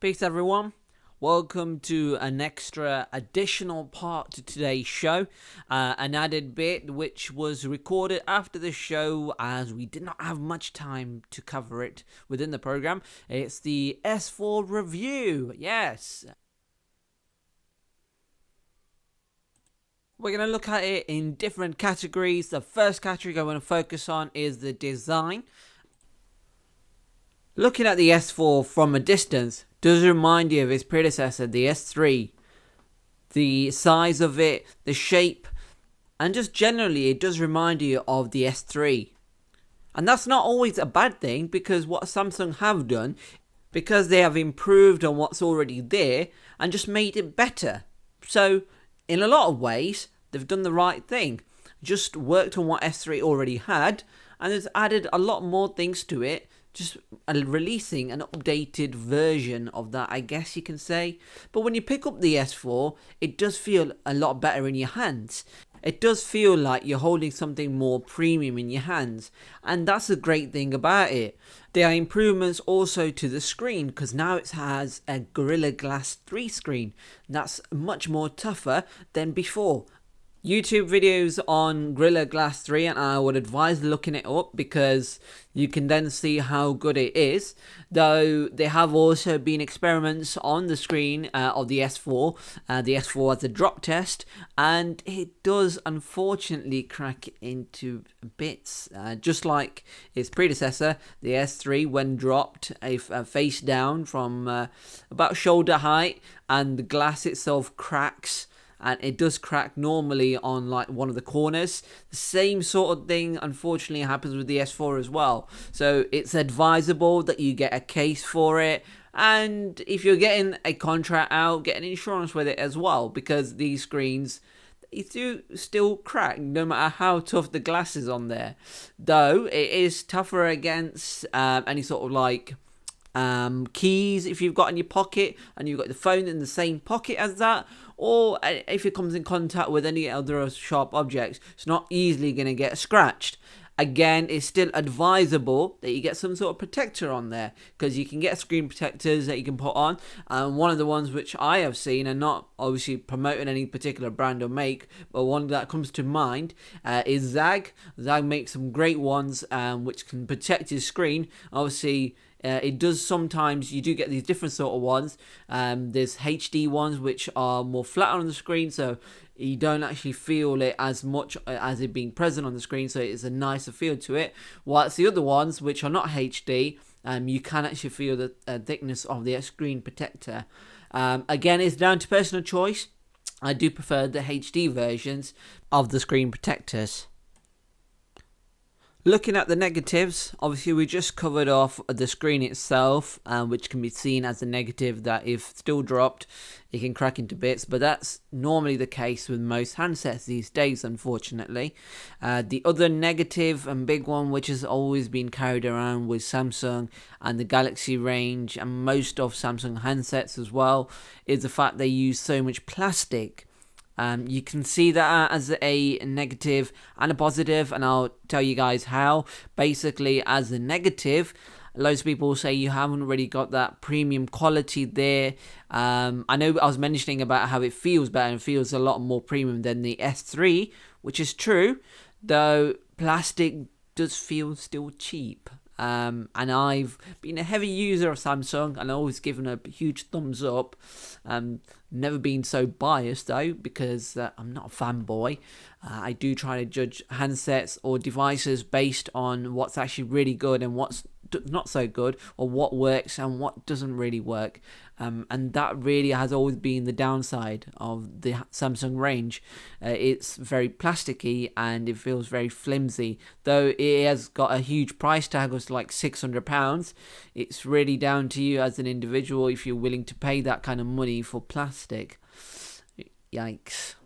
Peace everyone, welcome to an extra additional part to today's show, an added bit which was recorded after the show as we did not have much time to cover it within the program. It's the S4 review, yes. We're going to look at it in different categories. The first category I want to focus on is the design. Looking at the S4 from a distance does remind you of its predecessor, the S3. The size of it, the shape, and just generally it does remind you of the S3. And that's not always a bad thing, because what Samsung have done, because they have improved on what's already there and just made it better. So in a lot of ways, they've done the right thing. Just worked on what S3 already had and has added a lot more things to it. Just releasing an updated version of that, I guess you can say. But when you pick up the S4, it does feel a lot better in your hands. It does feel like you're holding something more premium in your hands. And that's a great thing about it. There are improvements also to the screen, because now it has a Gorilla Glass 3 screen. That's much more tougher than before. YouTube videos on Gorilla Glass 3, and I would advise looking it up because you can then see how good it is. Though there have also been experiments on the screen of the S4. The S4 has a drop test, and it does unfortunately crack into bits, just like its predecessor, the S3, when dropped face down from about shoulder height, and the glass itself cracks. And it does crack normally on like one of the corners. The same sort of thing unfortunately happens with the S4 as well. So it's advisable that you get a case for it. And if you're getting a contract out, get an insurance with it as well. Because these screens, they do still crack no matter how tough the glass is on there. Though it is tougher against any sort of like keys if you've got in your pocket and you've got the phone in the same pocket as that, or if it comes in contact with any other sharp objects, it's not easily going to get scratched. Again, it's still advisable that you get some sort of protector on there, because you can get screen protectors that you can put on. One of the ones which I have seen, and not obviously promoting any particular brand or make, but one that comes to mind is Zag. Zag makes some great ones which can protect your screen. Obviously, it does sometimes, you do get these different sort of ones. There's HD ones which are more flat on the screen, so you don't actually feel it as much as it being present on the screen, so it's a nicer feel to it. Whilst the other ones which are not HD, you can actually feel the thickness of the screen protector. Again, it's down to personal choice. I do prefer the HD versions of the screen protectors. Looking at the negatives, obviously we just covered off the screen itself, which can be seen as a negative that if still dropped, it can crack into bits, but that's normally the case with most handsets these days, unfortunately. The other negative and big one, which has always been carried around with Samsung and the Galaxy range and most of Samsung handsets as well, is the fact they use so much plastic. You can see that as a negative and a positive, and I'll tell you guys how. Basically, as a negative, loads of people say you haven't really got that premium quality there. I know I was mentioning about how it feels better and feels a lot more premium than the S3, which is true, though plastic does feel still cheap. And I've been a heavy user of Samsung and always given a huge thumbs up. Never been so biased though, because I'm not a fanboy. I do try to judge handsets or devices based on what's actually really good and what's not so good, or what works and what doesn't really work. And that really has always been the downside of the Samsung range. It's very plasticky and it feels very flimsy. Though it has got a huge price tag of like £600, it's really down to you as an individual if you're willing to pay that kind of money for plastic. Yikes.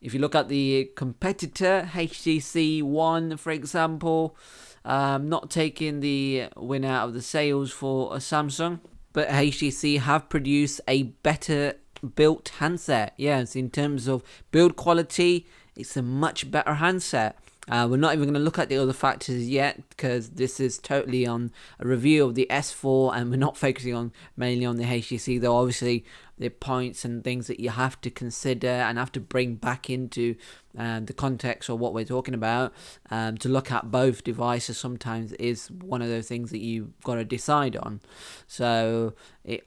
If you look at the competitor, HTC One, for example, not taking the win out of the sales for a Samsung, but HTC have produced a better built handset. Yes, in terms of build quality, it's a much better handset. We're not even going to look at the other factors yet, because this is totally on a review of the S4, and we're not focusing on mainly on the HTC, though obviously the points and things that you have to consider and have to bring back into the context of what we're talking about, to look at both devices sometimes is one of those things that you've got to decide on. So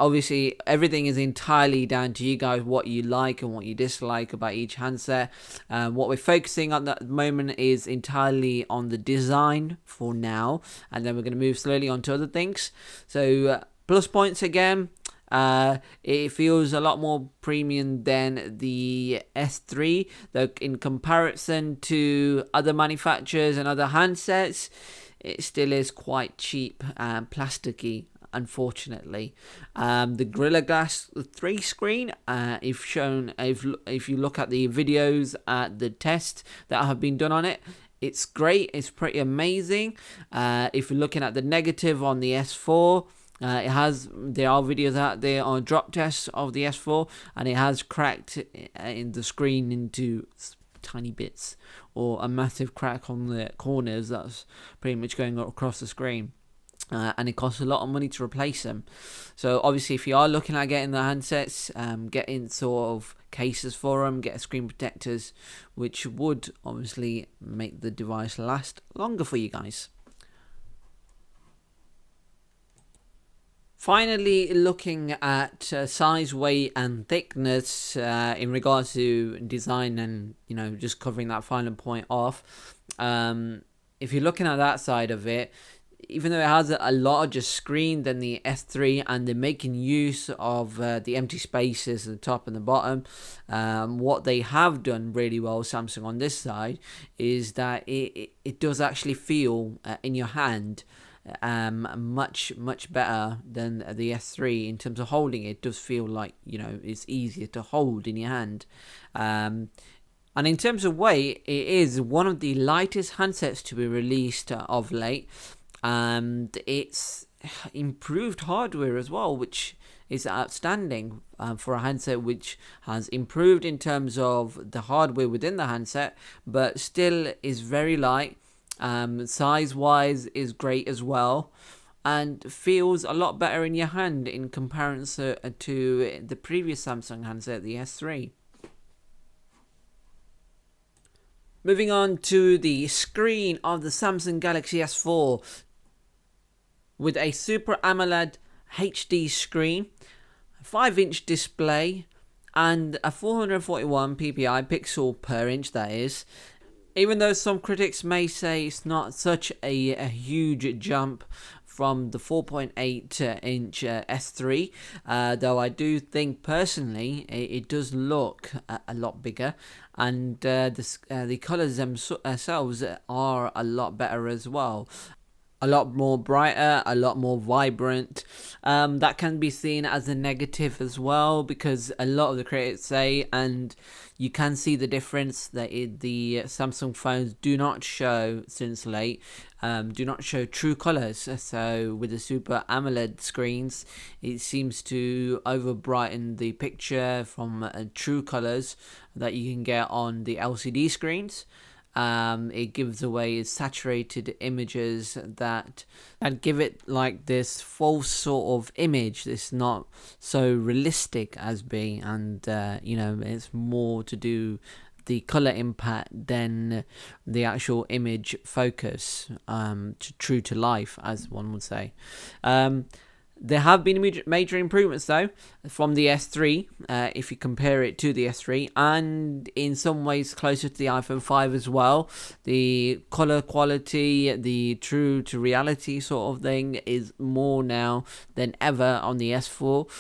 obviously everything is entirely down to you guys, what you like and what you dislike about each handset. What we're focusing on at the moment is entirely on the design for now, and then we're going to move slowly on to other things. So plus points again. It feels a lot more premium than the S3, though in comparison to other manufacturers and other handsets, it still is quite cheap and plasticky, unfortunately. The Gorilla Glass 3 screen, if you look at the videos at the tests that have been done on it, it's great. It's pretty amazing. If you're looking at the negative on the S4, there are videos out there on drop tests of the S4, and it has cracked in the screen into tiny bits, or a massive crack on the corners that's pretty much going across the screen. And it costs a lot of money to replace them. So obviously, if you are looking at getting the handsets, getting sort of cases for them, get screen protectors, which would obviously make the device last longer for you guys. Finally, looking at size, weight and thickness in regards to design, and just covering that final point off. If you're looking at that side of it, even though it has a larger screen than the S3, and they're making use of the empty spaces at the top and the bottom, what they have done really well, Samsung, on this side, is that it does actually feel in your hand much better than the S3 in terms of holding. It does feel like it's easier to hold in your hand, and in terms of weight, it is one of the lightest handsets to be released of late, and it's improved hardware as well, which is outstanding for a handset which has improved in terms of the hardware within the handset, but still is very light. Size wise is great as well, and feels a lot better in your hand in comparison to the previous Samsung handset, the S3. Moving on to the screen of the Samsung Galaxy S4, with a Super AMOLED HD screen, 5-inch display, and a 441 ppi pixel per inch, that is. Even though some critics may say it's not such a huge jump from the 4.8-inch S3, though I do think personally it does look a lot bigger, and the colours themselves are a lot better as well. A lot more brighter, a lot more vibrant. That can be seen as a negative as well, because a lot of the critics say, and you can see the difference, that the Samsung phones do not show, since late, do not show true colors. So with the Super AMOLED screens, it seems to over brighten the picture from true colors that you can get on the LCD screens. It gives away saturated images that give it like this false sort of image. This not so realistic as being, and it's more to do the color impact than the actual image focus, true to life, as one would say. There have been major improvements though from the S3, if you compare it to the S3, and in some ways closer to the iPhone 5 as well. The color quality, the true to reality sort of thing, is more now than ever on the S4,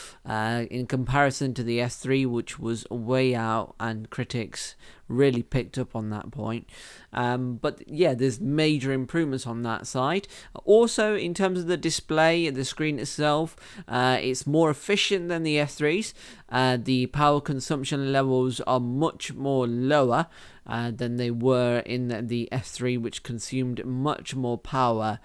in comparison to the S3, which was way out, and critics really picked up on that point. But yeah, there's major improvements on that side. Also, in terms of the display, the screen itself, it's more efficient than the S3's. The power consumption levels are much more lower than they were in the S3, which consumed much more power.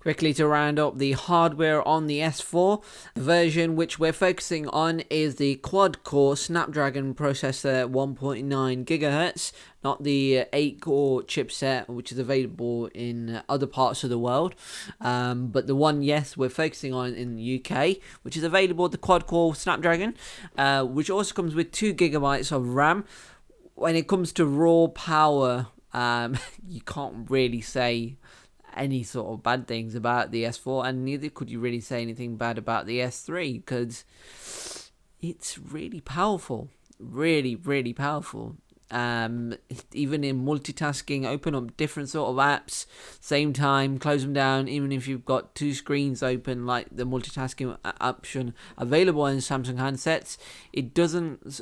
Quickly to round up the hardware on the S4, the version which we're focusing on is the quad-core Snapdragon processor 1.9 GHz, not the 8-core chipset which is available in other parts of the world, but the one, yes, we're focusing on in the UK, which is available, the quad-core Snapdragon, which also comes with 2 gigabytes of RAM. When it comes to raw power, you can't really say any sort of bad things about the S4, and neither could you really say anything bad about the S3, because it's really powerful, really powerful. Even in multitasking, open up different sort of apps same time, close them down, even if you've got two screens open, like the multitasking option available in Samsung handsets. It doesn't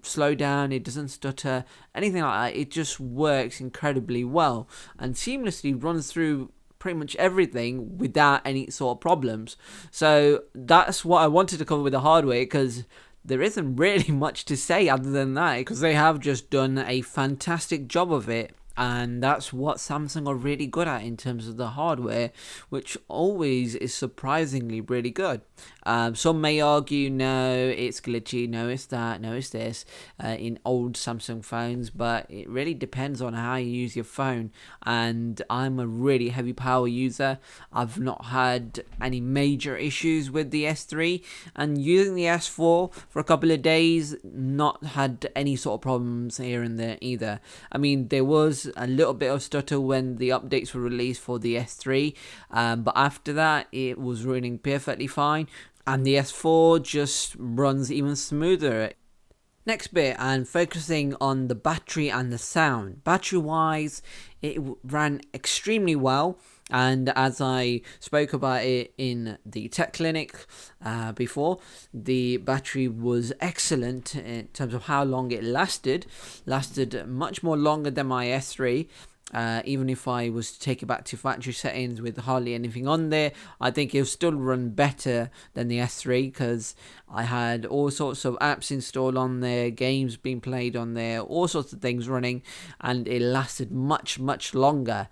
slow down, it doesn't stutter, anything like that. It just works incredibly well and seamlessly runs through pretty much everything without any sort of problems. So that's what I wanted to cover with the hardware, because there isn't really much to say other than that, because they have just done a fantastic job of it. And that's what Samsung are really good at in terms of the hardware, which always is surprisingly really good. Some may argue, no, it's glitchy, no, it's that, no, it's this, in old Samsung phones, but it really depends on how you use your phone. And I'm a really heavy power user. I've not had any major issues with the S3, and using the S4 for a couple of days, not had any sort of problems here and there either. I mean, there was a little bit of stutter when the updates were released for the S3, but after that it was running perfectly fine, and the S4 just runs even smoother. Next bit, and focusing on the battery and the sound. Battery wise, it ran extremely well, and as I spoke about it in the tech clinic before, the battery was excellent in terms of how long it lasted much more longer than my S3. Even if I was to take it back to factory settings with hardly anything on there, I think it'll still run better than the S3, because I had all sorts of apps installed on there, games being played on there, all sorts of things running, and it lasted much longer.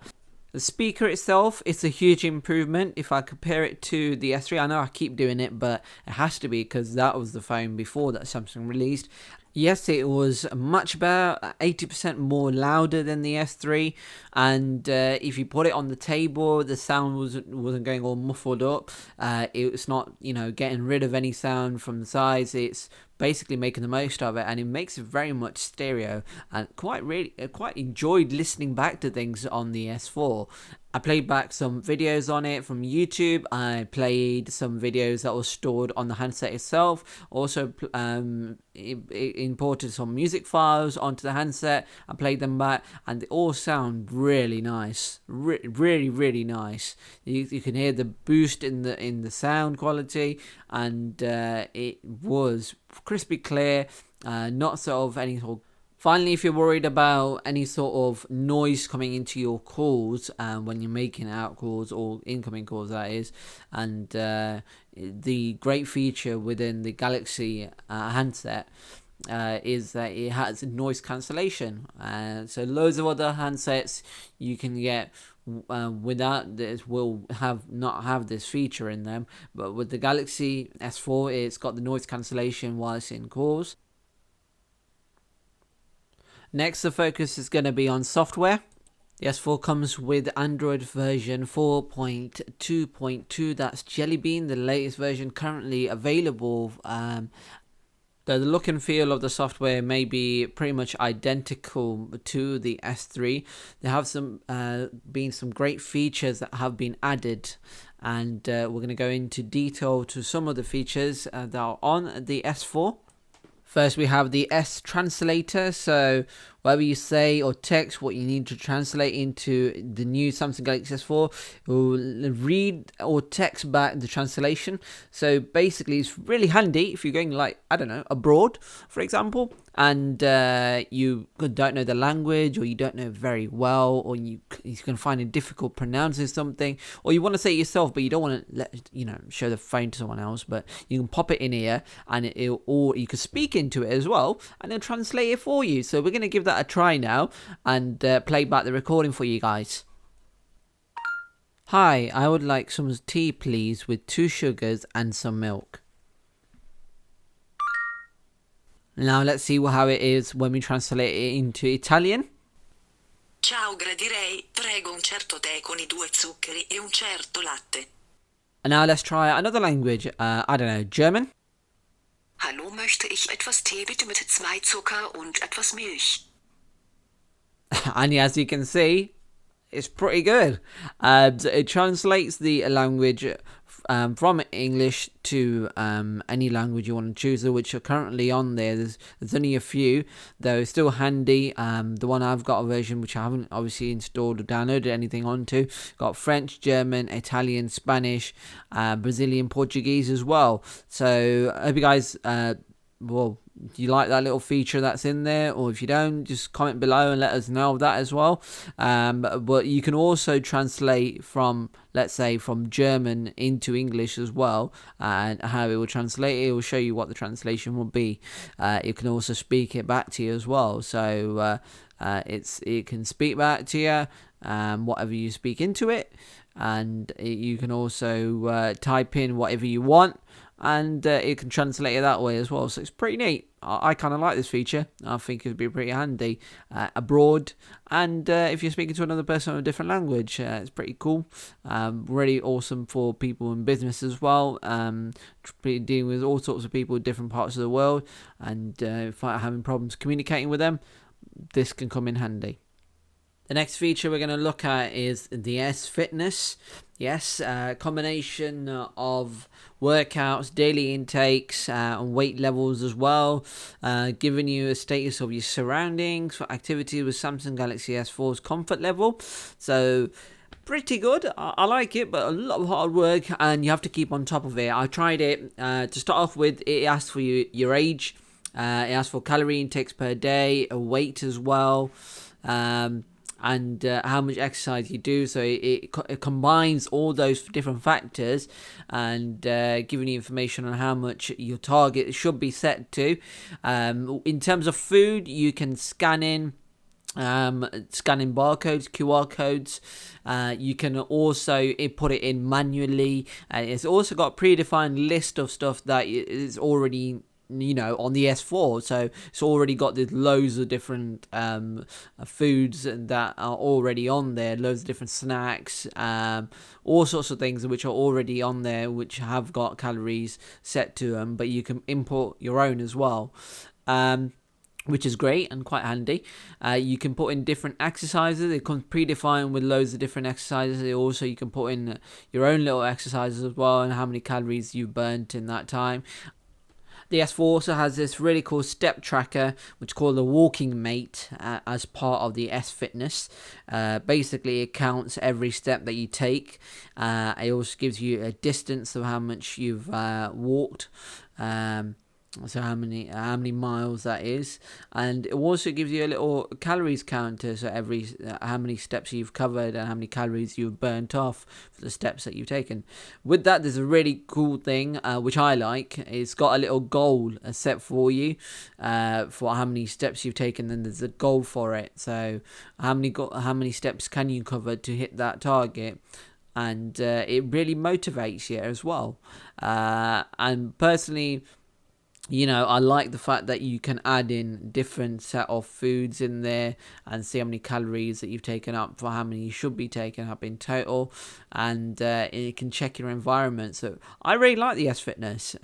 The speaker itself, it's a huge improvement if I compare it to the S3. I know I keep doing it, but it has to be, because that was the phone before that Samsung released. Yes, it was much better, 80% more louder than the S3, and if you put it on the table, the sound wasn't going all muffled up. It's not, getting rid of any sound from the sides. It's basically making the most of it, and it makes it very much stereo, and quite enjoyed listening back to things on the S4. I played back some videos on it from YouTube. I played some videos that were stored on the handset itself. Also imported some music files onto the handset. I played them back, and they all sound really nice. Really nice. You can hear the boost in the sound quality, and it was crispy clear. Not sort of any sort of. Finally, if you're worried about any sort of noise coming into your calls when you're making out calls or incoming calls, that is, and the great feature within the Galaxy handset is that it has noise cancellation. So loads of other handsets you can get without this will not have this feature in them, but with the Galaxy S4, it's got the noise cancellation while it's in calls. Next, the focus is going to be on software. The S4 comes with Android version 4.2.2. That's Jelly Bean, the latest version currently available. The look and feel of the software may be pretty much identical to the S3. There have been some great features that have been added, and we're going to go into detail to some of the features that are on the S4. First, we have the S translator. So whatever you say or text, what you need to translate into the new Samsung Galaxy S4, it will read or text back the translation. So basically, it's really handy if you're going, like, I don't know, abroad, for example, and you don't know the language, or you don't know very well, or you can find it difficult pronouncing something, or you want to say it yourself, but you don't want to show the phone to someone else. But you can pop it in here, and or you can speak into it as well, and it'll translate it for you. So we're going to give that a try now, and play back the recording for you guys. Hi, I would like some tea please with 2 sugars and some milk. Now let's see how it is when we translate it into Italian. Ciao, gradirei, prego un certo tè con I 2 zuccheri e un certo latte. And now let's try another language. I don't know, German. Hallo, möchte ich etwas Tee bitte mit 2 Zucker und etwas Milch. And as you can see, it's pretty good. It translates the language from English to any language you want to choose, which are currently on there. There's only a few, though it's still handy. The one I've got a version which I haven't obviously installed or downloaded anything onto. Got French, German, Italian, Spanish, Brazilian, Portuguese as well. So I hope you guys well, do you like that little feature that's in there? Or if you don't, just comment below and let us know of that as well. But you can also translate from, let's say, from German into English as well, and how it will translate. It will show you what the translation will be. You can also speak it back to you as well. So it can speak back to you, whatever you speak into it, and you can also type in whatever you want, and it can translate it that way as well. So it's pretty neat. I kind of like this feature. I think it would be pretty handy abroad, and if you're speaking to another person of a different language, it's pretty cool. Really awesome for people in business as well. Dealing with all sorts of people in different parts of the world, and if I'm having problems communicating with them, this can come in handy. The next feature we're going to look at is the S Fitness. Yes, combination of workouts, daily intakes, and weight levels as well, giving you a status of your surroundings for activity with Samsung Galaxy S4's comfort level. So pretty good. I like it, but a lot of hard work, and you have to keep on top of it. I tried it. To start off with, it asks for your age. It asks for calorie intakes per day, a weight as well. And how much exercise you do. So it combines all those different factors, and giving you information on how much your target should be set to. In terms of food, you can scanning barcodes, QR codes. You can also put it in manually. It's also got a predefined list of stuff that is already on the S4, so it's already got this loads of different foods that are already on there, loads of different snacks, all sorts of things which are already on there, which have got calories set to them, but you can import your own as well. Which is great and quite handy. You can put in different exercises. It comes predefined with loads of different exercises. Also, you can put in your own little exercises as well, and how many calories you burnt in that time. The S4 also has this really cool step tracker, which is called the Walking Mate, as part of the S Fitness. Basically, it counts every step that you take. It also gives you a distance of how much you've walked. So how many miles that is, and it also gives you a little calories counter, so every how many steps you've covered and how many calories you've burnt off for the steps that you've taken. With that, there's a really cool thing which I like. It's got a little goal set for you for how many steps you've taken, and there's a goal for it. So how many steps can you cover to hit that target? And it really motivates you as well. And personally, I like the fact that you can add in different set of foods in there and see how many calories that you've taken up for how many you should be taking up in total, and it can check your environment. So I really like the S Fitness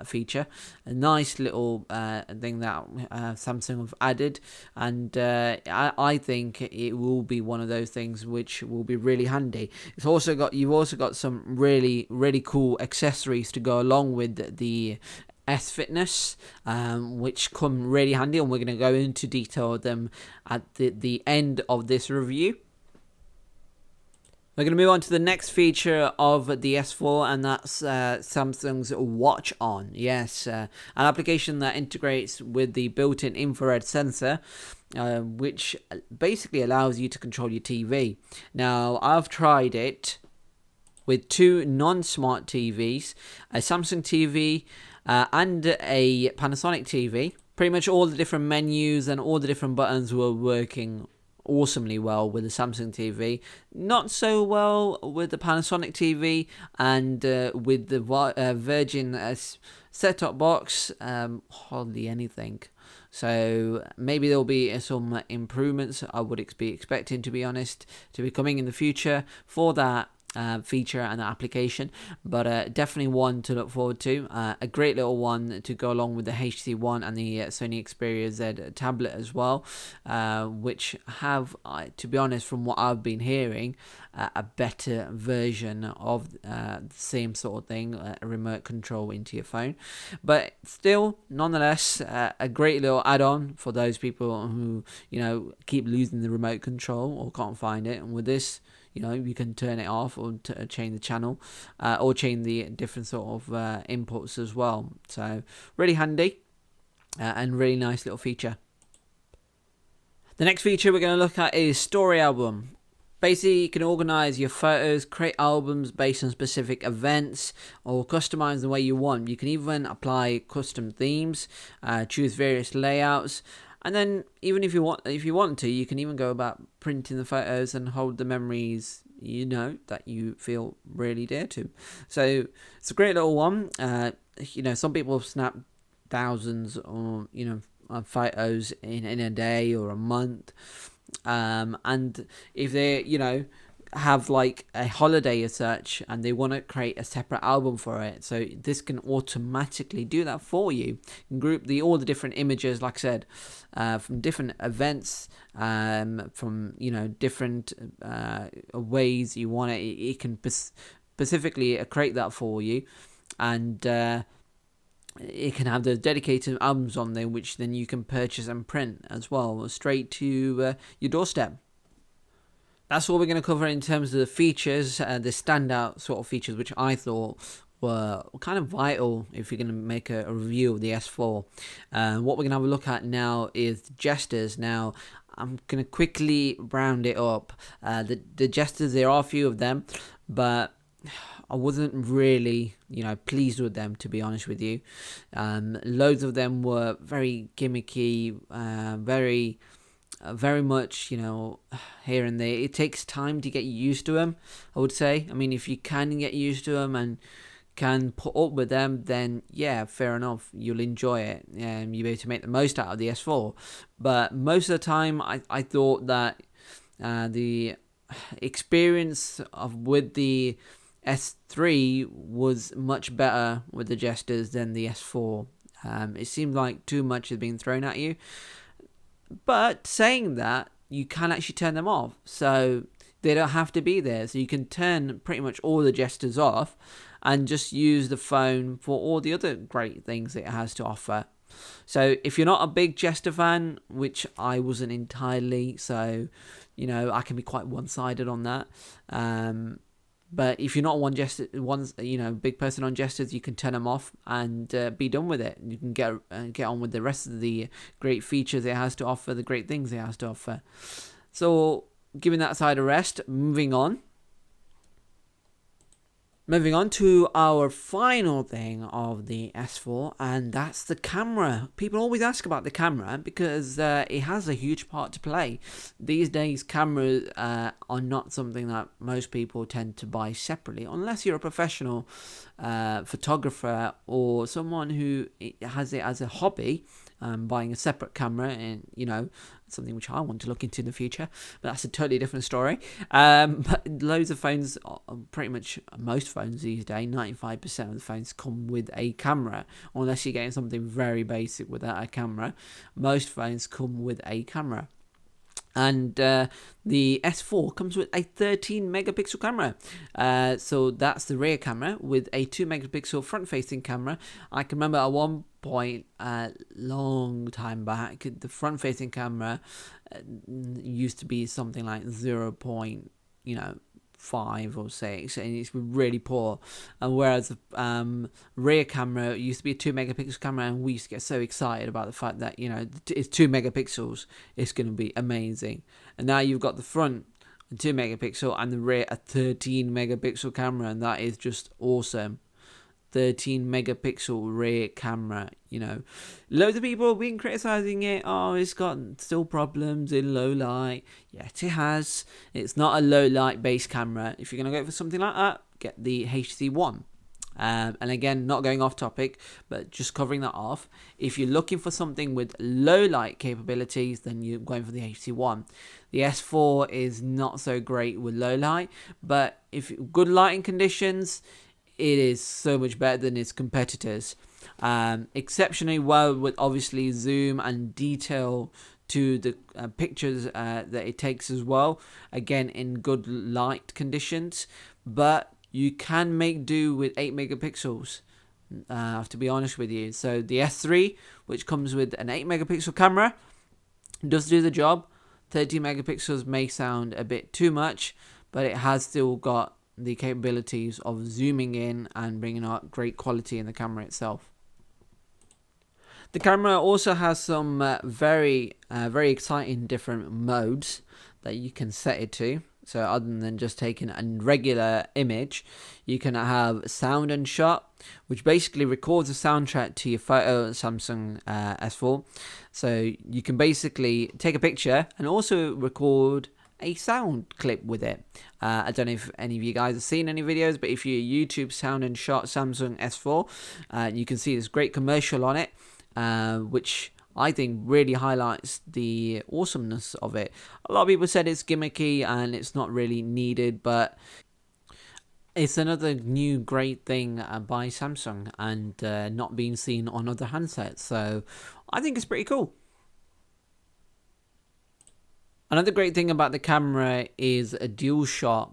feature. A nice little thing that Samsung have added, and I think it will be one of those things which will be really handy. You've also got some really, really cool accessories to go along with the S Fitness, which come really handy, and we're going to go into detail of them at the end of this review. We're going to move on to the next feature of the S4, and that's Samsung's Watch On. Yes, an application that integrates with the built-in infrared sensor, which basically allows you to control your TV. Now, I've tried it with 2 non-smart TVs, a Samsung TV, and a Panasonic TV. Pretty much all the different menus and all the different buttons were working awesomely well with the Samsung TV, not so well with the Panasonic TV, and with the Virgin set-top box, hardly anything. So maybe there'll be some improvements I would be expecting, to be honest, to be coming in the future for that feature and application, but definitely one to look forward to. A great little one to go along with the HTC One and the Sony Xperia Z tablet as well, which have, to be honest, from what I've been hearing, a better version of the same sort of thing, a remote control into your phone. But still, nonetheless, a great little add-on for those people who, keep losing the remote control or can't find it. And with this, you can turn it off or change the channel, or change the different sort of inputs as well. So really handy, and really nice little feature. The next feature we're going to look at is Story Album. Basically, you can organize your photos, create albums based on specific events, or customize the way you want. You can even apply custom themes, choose various layouts. And then, even if you want to, you can even go about printing the photos and hold the memories, that you feel really dear to. So it's a great little one. Some people snap thousands or of photos in a day or a month. And if they, have like a holiday as such, and they want to create a separate album for it, so this can automatically do that for you. You can group all the different images, like I said, from different events, from different ways you want it. It can specifically create that for you, and it can have the dedicated albums on there, which then you can purchase and print as well, straight to your doorstep. That's what we're going to cover in terms of the features, the standout sort of features, which I thought were kind of vital if you're going to make a review of the S4. What we're going to have a look at now is Jesters. Now, I'm going to quickly round it up. The Jesters, there are a few of them, but I wasn't really, pleased with them, to be honest with you. Loads of them were very gimmicky, very much, here and there. It takes time to get used to them, I would say. I mean, if you can get used to them and can put up with them, then yeah, fair enough, you'll enjoy it, and you'll be able to make the most out of the S4. But most of the time, I thought that the experience with the S3 was much better with the Jesters than the S4. It seemed like too much had been thrown at you. But saying that, you can actually turn them off. So they don't have to be there. So you can turn pretty much all the Jesters off and just use the phone for all the other great things it has to offer. So if you're not a big Jester fan, which I wasn't entirely, so, I can be quite one-sided on that. But if you're not big person on Jesters, you can turn them off and be done with it. You can get on with the rest of the great features it has to offer, the great things it has to offer. So, giving that side a rest, moving on. Moving on to our final thing of the S4, and that's the camera. People always ask about the camera because it has a huge part to play. These days, cameras are not something that most people tend to buy separately, unless you're a professional photographer or someone who has it as a hobby. Buying a separate camera, and something which I want to look into in the future, but that's a totally different story. But loads of phones, pretty much most phones these days, 95% of the phones come with a camera, unless you're getting something very basic without a camera. Most phones come with a camera. And the S4 comes with a 13 megapixel camera. So that's the rear camera with a 2 megapixel front facing camera. I can remember at one point, a long time back, the front facing camera used to be something like 0.5 or 6, and it's really poor. And whereas the rear camera used to be a 2 megapixel camera, and we used to get so excited about the fact that it's 2 megapixels, it's going to be amazing. And now you've got the front 2 megapixel and the rear a 13 megapixel camera, and that is just awesome. 13 megapixel rear camera. You know, loads of people have been criticizing it. Oh, it's got still problems in low light. Yes, it has. It's not a low light based camera. If you're going to go for something like that, get the HTC One. And again, not going off topic, but just covering that off. If you're looking for something with low light capabilities, then you're going for the HTC One. The S4 is not so great with low light, but if good lighting conditions, it is so much better than its competitors. Exceptionally well with obviously zoom and detail to the pictures that it takes as well. Again, in good light conditions, but you can make do with 8 megapixels. I have to be honest with you. So the S3, which comes with an 8 megapixel camera, does do the job. 30 megapixels may sound a bit too much, but it has still got the capabilities of zooming in and bringing out great quality in the camera itself. The camera also has some very exciting different modes that you can set it to. So other than just taking a regular image, you can have sound and shot, which basically records a soundtrack to your photo Samsung S4. So you can basically take a picture and also record a sound clip with it. I don't know if any of you guys have seen any videos, but if you YouTube sound and shot Samsung S4, you can see this great commercial on it, which I think really highlights the awesomeness of it. A lot of people said it's gimmicky and it's not really needed, but it's another new great thing by Samsung and not being seen on other handsets. So I think it's pretty cool. Another great thing about the camera is a dual shot,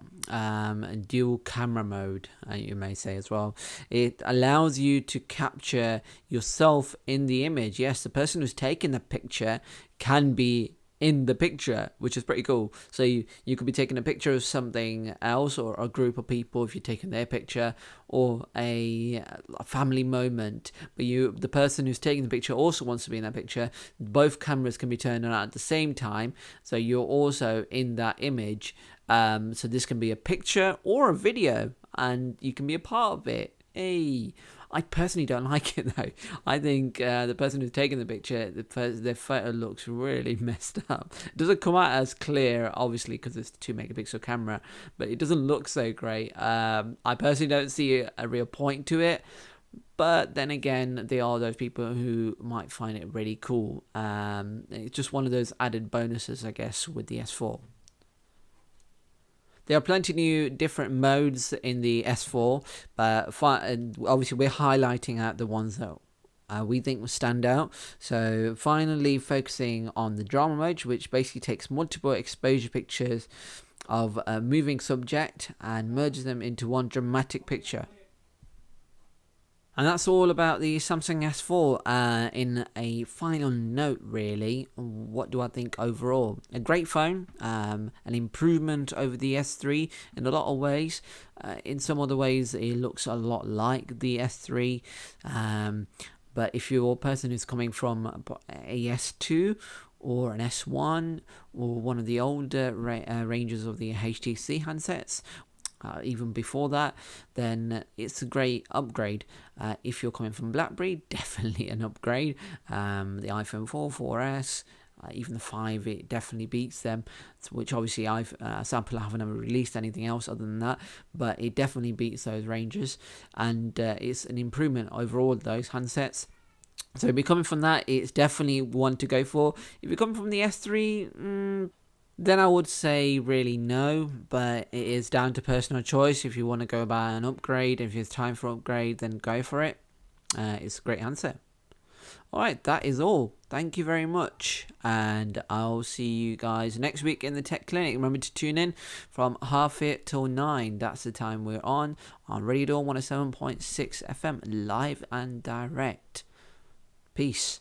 dual camera mode, you may say as well. It allows you to capture yourself in the image. Yes, the person who's taking the picture can be in the picture, which is pretty cool. So you could be taking a picture of something else or a group of people if you're taking their picture, or a family moment, but the person who's taking the picture also wants to be in that picture. Both cameras can be turned on at the same time, so you're also in that image. So this can be a picture or a video, and you can be a part of it. Hey, I personally don't like it though. I think the person who's taking the picture, their photo looks really messed up. It doesn't come out as clear, obviously, because it's a 2 megapixel camera, but it doesn't look so great. I personally don't see a real point to it. But then again, there are those people who might find it really cool. It's just one of those added bonuses, I guess, with the S4. There are plenty of new different modes in the S4, but obviously we're highlighting out the ones that we think will stand out. So finally focusing on the drama mode, which basically takes multiple exposure pictures of a moving subject and merges them into one dramatic picture. And that's all about the Samsung S4. In a final note, really, what do I think overall? A great phone, an improvement over the S3 in a lot of ways. In some other ways, it looks a lot like the S3. But if you're a person who's coming from a S2 or an S1 or one of the older ranges of the HTC handsets, even before that, then it's a great upgrade. If you're coming from BlackBerry, definitely an upgrade. The iPhone 4, 4S, even the 5, it definitely beats them, which obviously Samsung haven't ever released anything else other than that, but it definitely beats those ranges, and it's an improvement over all those handsets. So if you're coming from that, it's definitely one to go for. If you're coming from the S3, then I would say really no, but it is down to personal choice. If you want to go about an upgrade, if it's time for upgrade, then go for it. It's a great answer. Alright, that is all. Thank you very much, and I'll see you guys next week in the Tech Clinic. Remember to tune in from 8:30 till 9. That's the time we're on Radio 107.6 FM, live and direct. Peace.